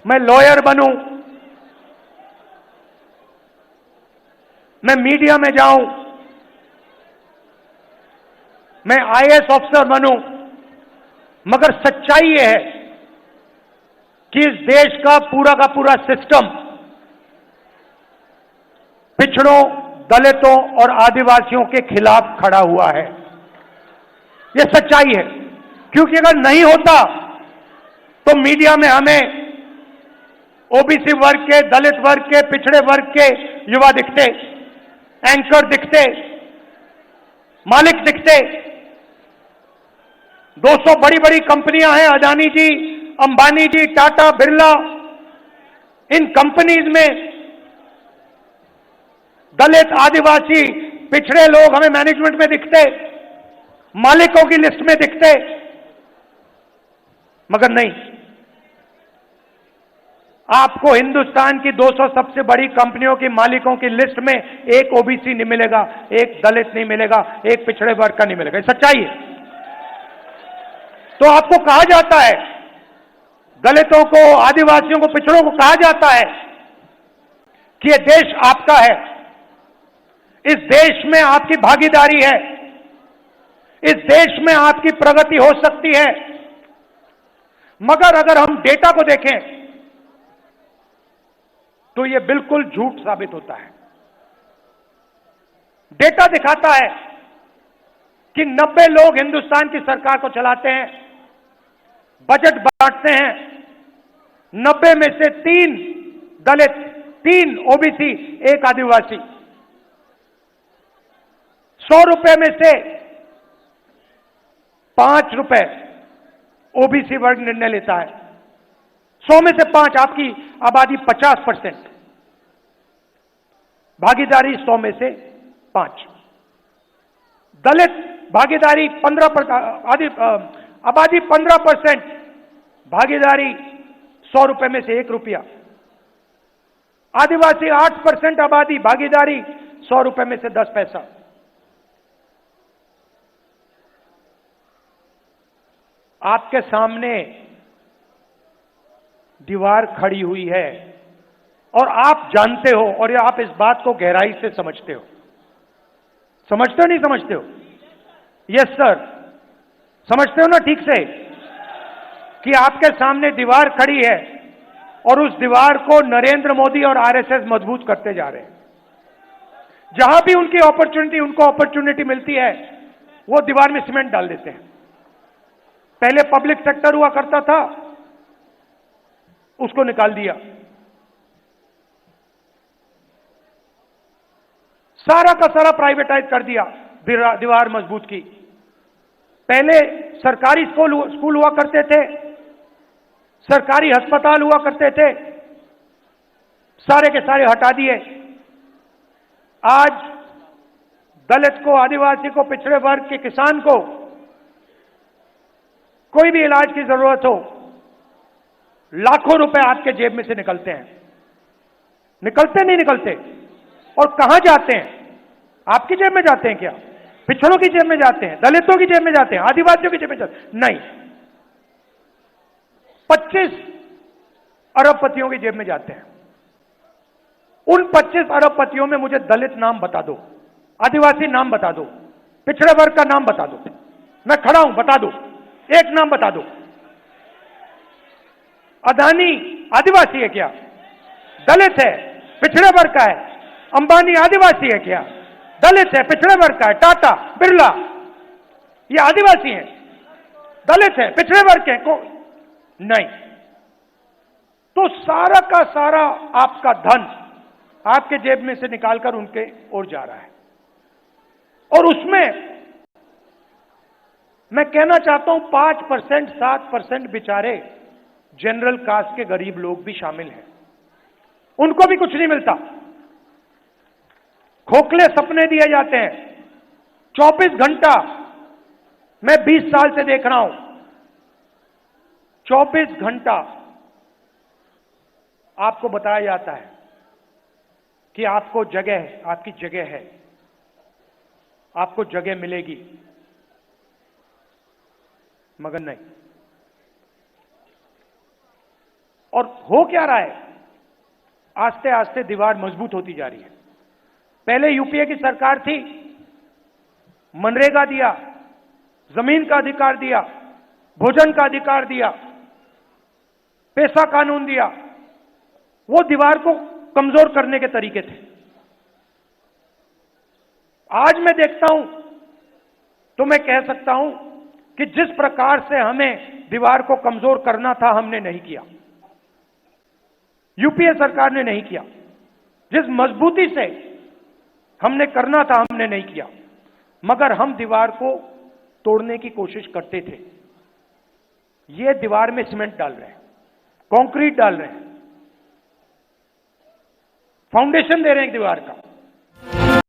मैं लॉयर बनूं, मैं मीडिया में जाऊं, मैं आईएएस ऑफिसर बनूं, मगर सच्चाई यह है कि इस देश का पूरा सिस्टम पिछड़ों, दलितों और आदिवासियों के खिलाफ खड़ा हुआ है। यह सच्चाई है, क्योंकि अगर नहीं होता तो मीडिया में हमें ओबीसी वर्ग के, दलित वर्ग के, पिछड़े वर्ग के युवा दिखते, एंकर दिखते, मालिक दिखते। 200 बड़ी बड़ी कंपनियां हैं, अदानी जी, अंबानी जी, टाटा, बिरला। इन कंपनीज में दलित, आदिवासी, पिछड़े लोग हमें मैनेजमेंट में दिखते, मालिकों की लिस्ट में दिखते, मगर नहीं। आपको हिंदुस्तान की 200 सबसे बड़ी कंपनियों की मालिकों की लिस्ट में एक ओबीसी नहीं मिलेगा, एक दलित नहीं मिलेगा, एक पिछड़े वर्ग का नहीं मिलेगा। ये सच्चाई है। तो आपको कहा जाता है, दलितों को, आदिवासियों को, पिछड़ों को कहा जाता है कि यह देश आपका है, इस देश में आपकी भागीदारी है, इस देश में आपकी प्रगति हो सकती है। मगर अगर हम डेटा को देखें तो यह बिल्कुल झूठ साबित होता है। डेटा दिखाता है कि 90 लोग हिंदुस्तान की सरकार को चलाते हैं, बजट बांटते हैं। 90 में से 3 दलित, 3 ओबीसी, 1 आदिवासी। 100 रुपए में से 5 रुपए ओबीसी वर्ग निर्णय लेता है। 100 में से 5, आपकी आबादी 50%, भागीदारी 100 में से 5। दलित भागीदारी 15%, आबादी 15%, भागीदारी 100 रुपए में से 1 रुपया। आदिवासी 8% आबादी, भागीदारी 100 रुपए में से 10 पैसा। आपके सामने दीवार खड़ी हुई है और आप जानते हो, और आप इस बात को गहराई से समझते हो। समझते हो नहीं समझते हो? यस सर, समझते हो ना ठीक से कि आपके सामने दीवार खड़ी है और उस दीवार को नरेंद्र मोदी और आरएसएस मजबूत करते जा रहे हैं। जहां भी उनको अपॉर्चुनिटी मिलती है, वो दीवार में सीमेंट डाल देते हैं। पहले पब्लिक सेक्टर हुआ करता था, उसको निकाल दिया। सारा का सारा प्राइवेटाइज कर दिया, दीवार मजबूत की। पहले सरकारी स्कूल हुआ करते थे, सरकारी अस्पताल हुआ करते थे, सारे के सारे हटा दिए। आज दलित को, आदिवासी को, पिछड़े वर्ग के किसान को कोई भी इलाज की जरूरत हो, लाखों रुपए आपके जेब में से निकलते हैं। निकलते नहीं निकलते? और कहां जाते हैं? आपकी जेब में जाते हैं क्या? पिछड़ों की जेब में जाते हैं? दलितों की जेब में जाते हैं? आदिवासियों की जेब में जाते हैं? नहीं, 25 अरबपतियों की जेब में जाते हैं। उन 25 अरबपतियों में मुझे दलित नाम बता दो, आदिवासी नाम बता दो, पिछड़े वर्ग का नाम बता दो। मैं खड़ा हूं, बता दो, एक नाम बता दो। अदानी आदिवासी है क्या? दलित है, पिछड़े वर्ग का है। अंबानी आदिवासी है क्या? दलित है, पिछड़े वर्ग का है। टाटा, बिरला, ये आदिवासी हैं, दलित है, पिछड़े वर्ग के को नहीं। तो सारा का सारा आपका धन आपके जेब में से निकालकर उनके ओर जा रहा है। और उसमें मैं कहना चाहता हूं 5%, 7% बेचारे जनरल कास्ट के गरीब लोग भी शामिल हैं। उनको भी कुछ नहीं मिलता, खोखले सपने दिए जाते हैं। 24 घंटा मैं 20 साल से देख रहा हूं, 24 घंटा आपको बताया जाता है कि आपको जगह, आपकी जगह है, आपको जगह मिलेगी, मगर नहीं। और हो क्या रहा है, आस्ते आस्ते दीवार मजबूत होती जा रही है। पहले यूपीए की सरकार थी, मनरेगा दिया, जमीन का अधिकार दिया, भोजन का अधिकार दिया, पैसा कानून दिया, वो दीवार को कमजोर करने के तरीके थे। आज मैं देखता हूं तो मैं कह सकता हूं कि जिस प्रकार से हमें दीवार को कमजोर करना था, हमने नहीं किया, यूपीए सरकार ने नहीं किया। जिस मजबूती से हमने करना था, हमने नहीं किया, मगर हम दीवार को तोड़ने की कोशिश करते थे। ये दीवार में सीमेंट डाल रहे हैं, कंक्रीट डाल रहे हैं, फाउंडेशन दे रहे हैं दीवार का।